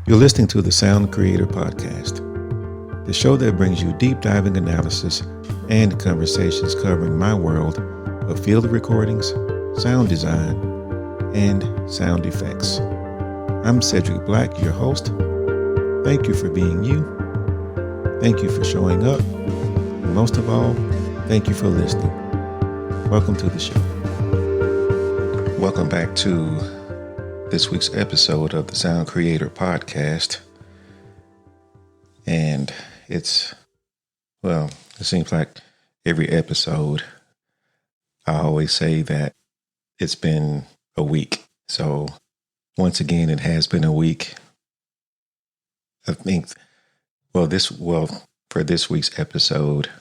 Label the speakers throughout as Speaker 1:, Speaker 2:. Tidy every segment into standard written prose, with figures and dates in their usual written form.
Speaker 1: You're listening to the Sound Creator Podcast, the show that brings you deep diving analysis and conversations covering my world of field recordings, sound design, and sound effects. I'm Cedric Black, your host. Thank you for being you. Thank you for showing up. And most of all, thank you for listening. Welcome to the show. Welcome back to this week's episode of the Sound Creator Podcast. And it seems like every episode, I always say that it's been a week. So once again, it has been a week. I think, for this week's episode,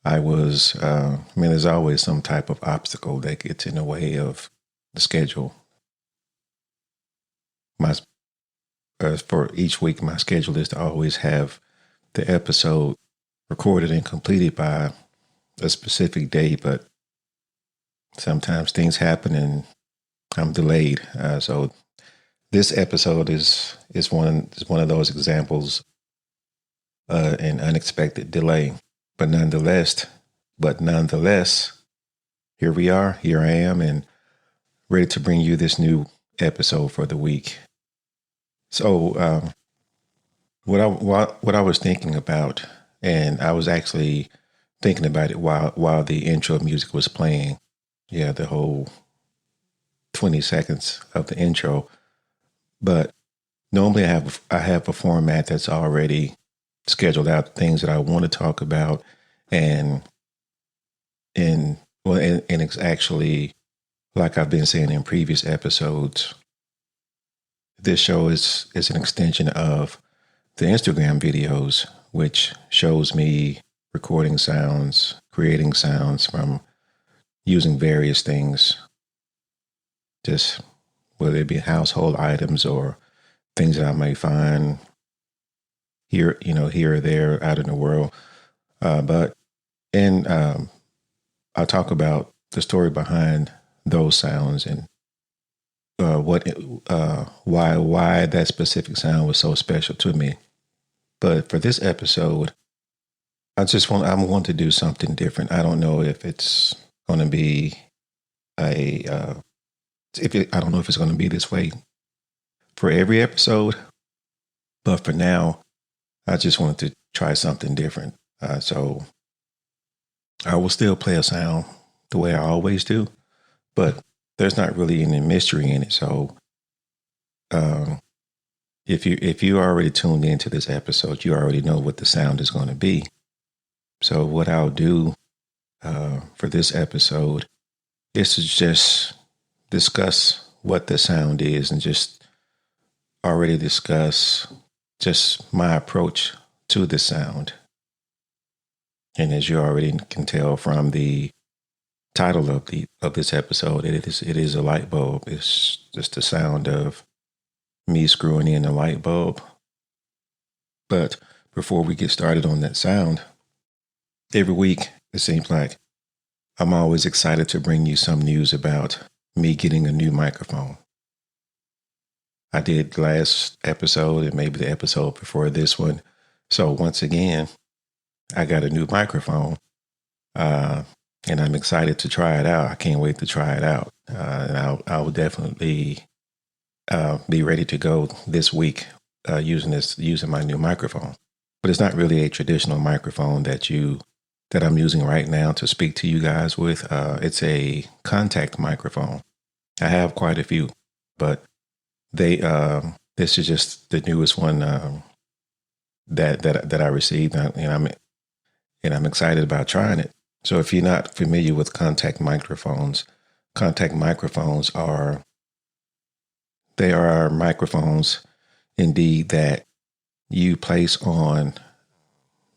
Speaker 1: there's always some type of obstacle that gets in the way of the schedule. For each week, my schedule is to always have the episode recorded and completed by a specific day, but sometimes things happen and I'm delayed. So this episode is one of those examples, an unexpected delay. But nonetheless, here I am, and ready to bring you this new episode for the week. So, what I was thinking about, and I was actually thinking about it while the intro music was playing. Yeah, the whole 20 seconds of the intro. But normally I have a format that's already scheduled out, things that I want to talk about, and it's actually, like I've been saying in previous episodes, this show is an extension of the Instagram videos, which shows me recording sounds, creating sounds from using various things, just whether it be household items or things that I may find here or there out in the world. I'll talk about the story behind those sounds and why that specific sound was so special to me. But for this episode, I want to do something different. I don't know if it's going to be I don't know if it's going to be this way for every episode, but for now, I just wanted to try something different. So I will still play a sound the way I always do, but there's not really any mystery in it. So if you already tuned into this episode, you already know what the sound is going to be. So what I'll do for this episode is to just discuss what the sound is and just already discuss just my approach to the sound. And as you already can tell from the title of this episode, it is a light bulb. It's just the sound of me screwing in a light bulb. But before we get started on that sound, every week it seems like I'm always excited to bring you some news about me getting a new microphone. I did last episode and maybe the episode before this one. So once again, I got a new microphone. And I'm excited to try it out. I can't wait to try it out. And I will definitely be ready to go this week using my new microphone. But it's not really a traditional microphone that I'm using right now to speak to you guys with. It's a contact microphone. I have quite a few, but this is just the newest one that I received, and I'm excited about trying it. So if you're not familiar with contact microphones are microphones indeed that you place on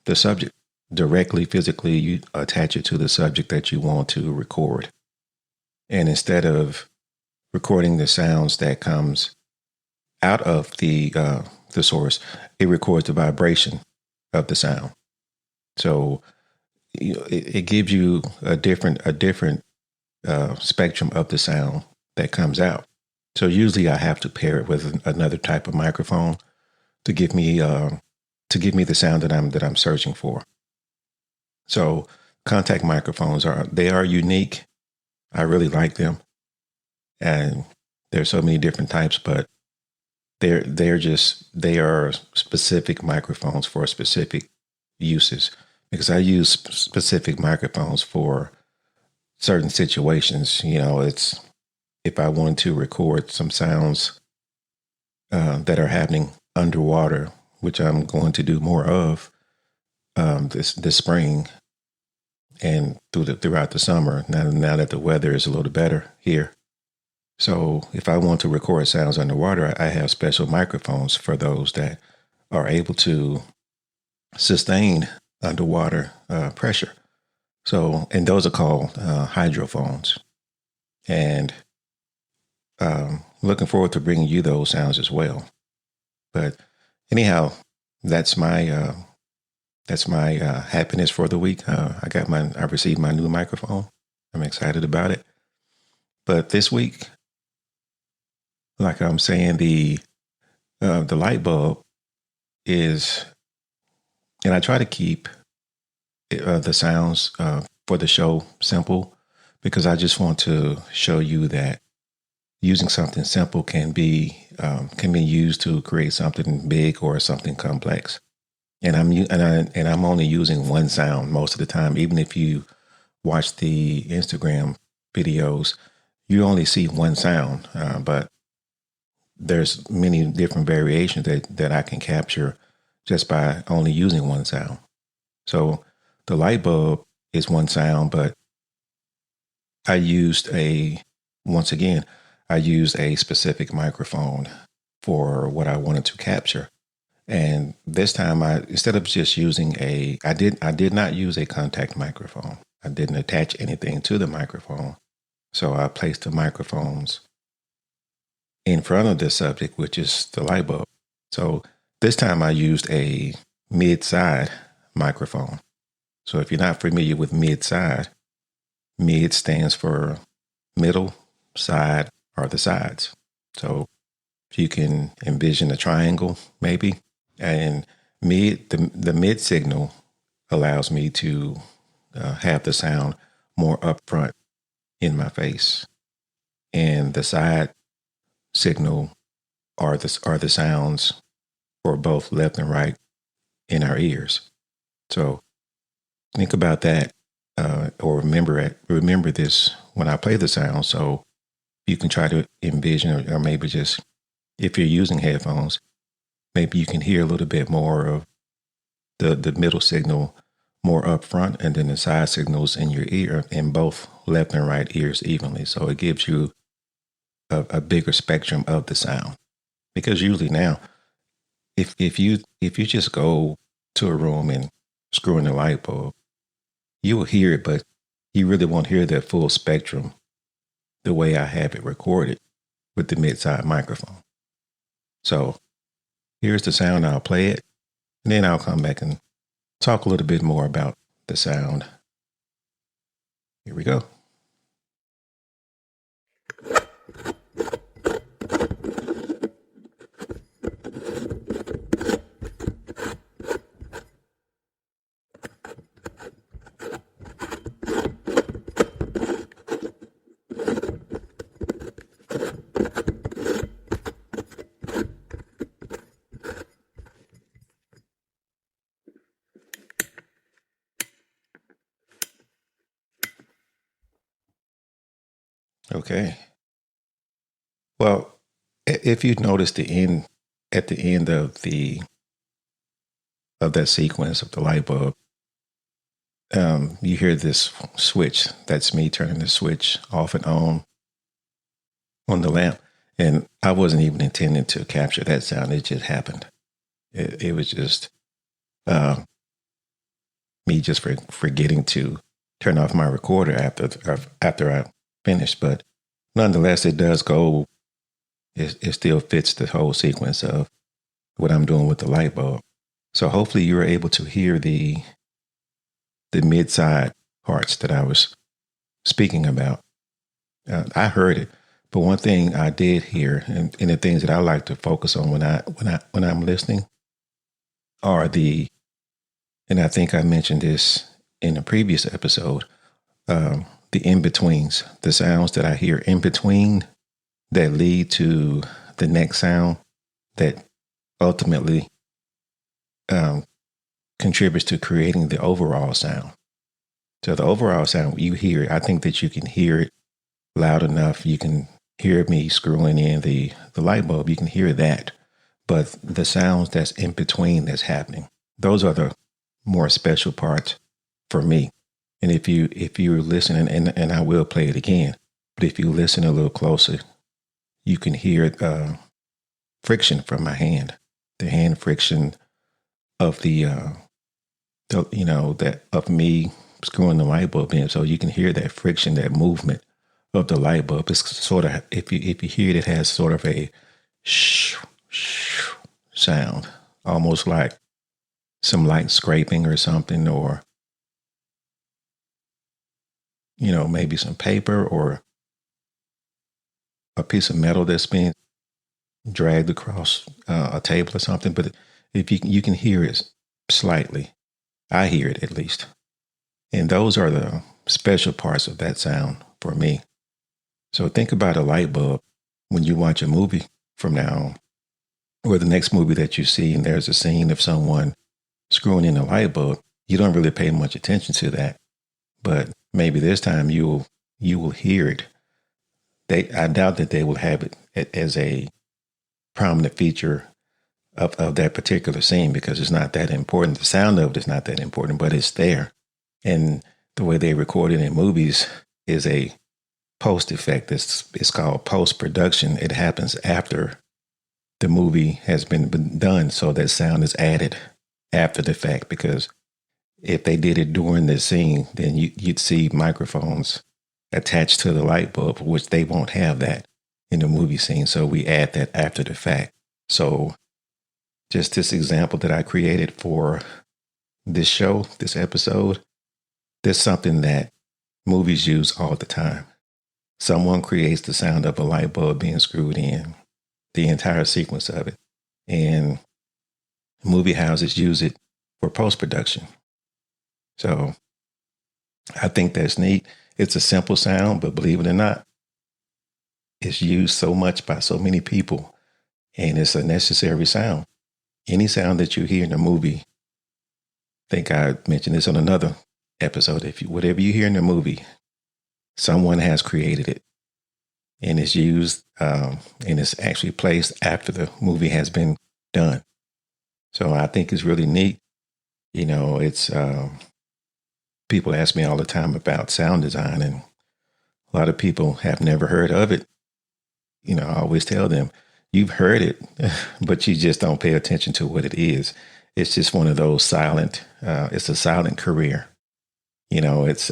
Speaker 1: the subject directly, physically. You attach it to the subject that you want to record. And instead of recording the sounds that comes out of the source, it records the vibration of the sound. So it gives you a different spectrum of the sound that comes out. So usually I have to pair it with another type of microphone, to give me the sound that I'm searching for. So contact microphones are unique. I really like them, and there's so many different types, but they are specific microphones for specific uses, because I use specific microphones for certain situations. It's if I wanted to record some sounds that are happening underwater, which I'm going to do more of this spring and throughout the summer. Now that the weather is a little better here, so if I want to record sounds underwater, I have special microphones for those that are able to sustain underwater pressure. So, and those are called hydrophones. And looking forward to bringing you those sounds as well. But anyhow, that's my happiness for the week. I received my new microphone. I'm excited about it. But this week, like I'm saying, the light bulb is, and I try to keep the sounds for the show simple, because I just want to show you that using something simple can be used to create something big or something complex. And I'm only using one sound most of the time. Even if you watch the Instagram videos, you only see one sound, but there's many different variations that I can capture just by only using one sound. So the light bulb is one sound, but once again, I used a specific microphone for what I wanted to capture. And this time instead of just using I did not use a contact microphone. I didn't attach anything to the microphone. So I placed the microphones in front of the subject, which is the light bulb. So this time I used a mid-side microphone. So if you're not familiar with mid-side, mid stands for middle, side are the sides. So you can envision a triangle maybe, and the mid signal allows me to have the sound more upfront in my face, and the side signal are the sounds for both left and right in our ears. So think about that, or remember this when I play the sound, so you can try to envision, or maybe just if you're using headphones, maybe you can hear a little bit more of the middle signal more up front, and then the side signals in your ear, in both left and right ears evenly. So it gives you a bigger spectrum of the sound. Because usually now, if you just go to a room and screw in the light bulb, you will hear it, but you really won't hear that full spectrum the way I have it recorded with the mid-side microphone. So here's the sound. I'll play it, and then I'll come back and talk a little bit more about the sound. Here we go. Okay. Well, if you notice at the end of that sequence of the light bulb, you hear this switch. That's me turning the switch off and on the lamp. And I wasn't even intending to capture that sound. It just happened. It was just me just forgetting to turn off my recorder after I finished. But nonetheless, it does go. It still fits the whole sequence of what I'm doing with the light bulb. So hopefully you were able to hear the mid-side parts that I was speaking about. I heard it, but one thing I did hear, and the things that I like to focus on when I'm listening, are and I think I mentioned this in a previous episode, the in betweens, the sounds that I hear in between that lead to the next sound that ultimately um, contributes to creating the overall sound. So the overall sound, you hear it. I think that you can hear it loud enough. You can hear me screwing in the light bulb. You can hear that. But the sounds that's in between that's happening, those are the more special parts for me. And if you're listening, and I will play it again, but if you listen a little closer, you can hear friction from my hand, the hand friction of that of me screwing the light bulb in. So you can hear that friction, that movement of the light bulb. It's sort of, if you hear it, it has sort of a shh, shh sound, almost like some light scraping or something, or maybe some paper or a piece of metal that's being dragged across a table or something. But if you can hear it slightly, I hear it at least. And those are the special parts of that sound for me. So think about a light bulb when you watch a movie from now on, or the next movie that you see, and there's a scene of someone screwing in a light bulb. You don't really pay much attention to that, but maybe this time you will hear it. I doubt that they will have it as a prominent feature of that particular scene because it's not that important. The sound of it is not that important, but it's there. And the way they record it in movies is a post effect. It's called post production. It happens after the movie has been done, so that sound is added after the fact. Because if they did it during the scene, then you'd see microphones attached to the light bulb, which they won't have that in the movie scene. So we add that after the fact. So just this example that I created for this show, this episode, there's something that movies use all the time. Someone creates the sound of a light bulb being screwed in, the entire sequence of it. And movie houses use it for post-production. So I think that's neat. It's a simple sound, but believe it or not, it's used so much by so many people, and it's a necessary sound. Any sound that you hear in a movie, I think I mentioned this on another episode. Whatever you hear in the movie, someone has created it, and it's used, and it's actually placed after the movie has been done. So I think it's really neat. It's people ask me all the time about sound design, and a lot of people have never heard of it. I always tell them, you've heard it, but you just don't pay attention to what it is. It's just one of those it's a silent career. It's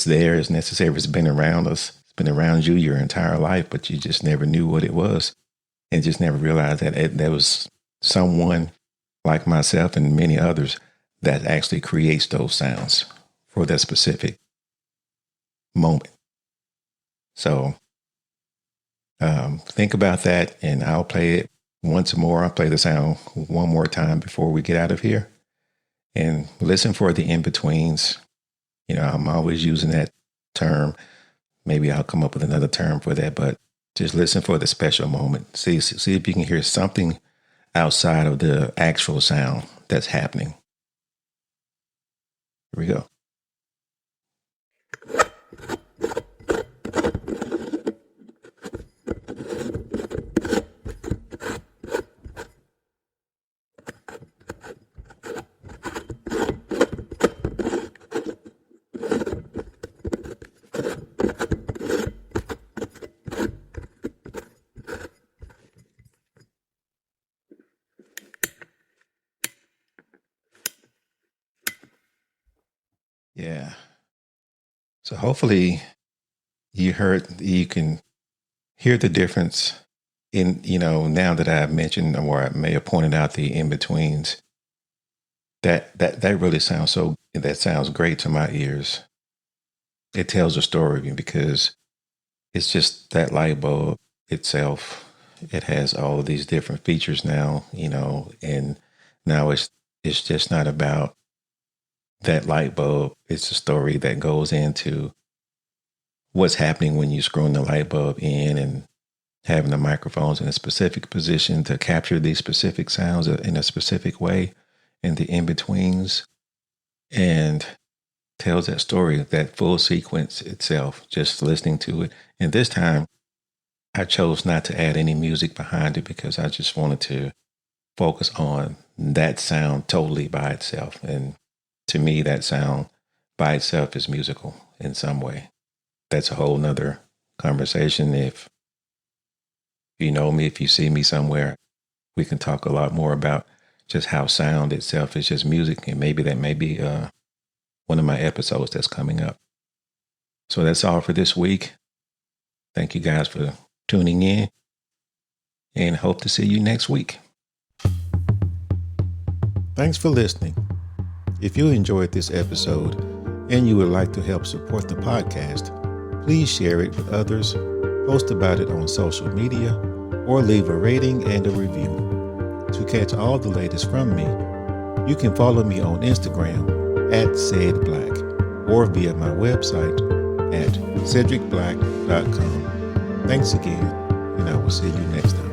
Speaker 1: there, it's necessary, it's been around us, it's been around you your entire life, but you just never knew what it was and just never realized that there was someone like myself and many others that actually creates those sounds for that specific moment. So think about that, and I'll play it once more. I'll play the sound one more time before we get out of here, and listen for the in-betweens. I'm always using that term. Maybe I'll come up with another term for that, but just listen for the special moment. See if you can hear something outside of the actual sound that's happening. Here we go. Yeah. So hopefully you can hear the difference in, now that I've mentioned, or I may have pointed out the in-betweens. That really that sounds great to my ears. It tells a story because it's just that light bulb itself. It has all of these different features now, and now it's It's just not about that light bulb. It's a story that goes into what's happening when you're screwing the light bulb in and having the microphones in a specific position to capture these specific sounds in a specific way, and the in-betweens, and tells that story, that full sequence itself, just listening to it. And this time I chose not to add any music behind it because I just wanted to focus on that sound totally by itself. And to me, that sound by itself is musical in some way. That's a whole nother conversation. If you know me, if you see me somewhere, we can talk a lot more about just how sound itself is just music. And maybe that may be one of my episodes that's coming up. So that's all for this week. Thank you guys for tuning in, and hope to see you next week. Thanks for listening. If you enjoyed this episode and you would like to help support the podcast, please share it with others, post about it on social media, or leave a rating and a review. To catch all the latest from me, you can follow me on Instagram @SaidBlack or via my website at cedricblack.com. Thanks again, and I will see you next time.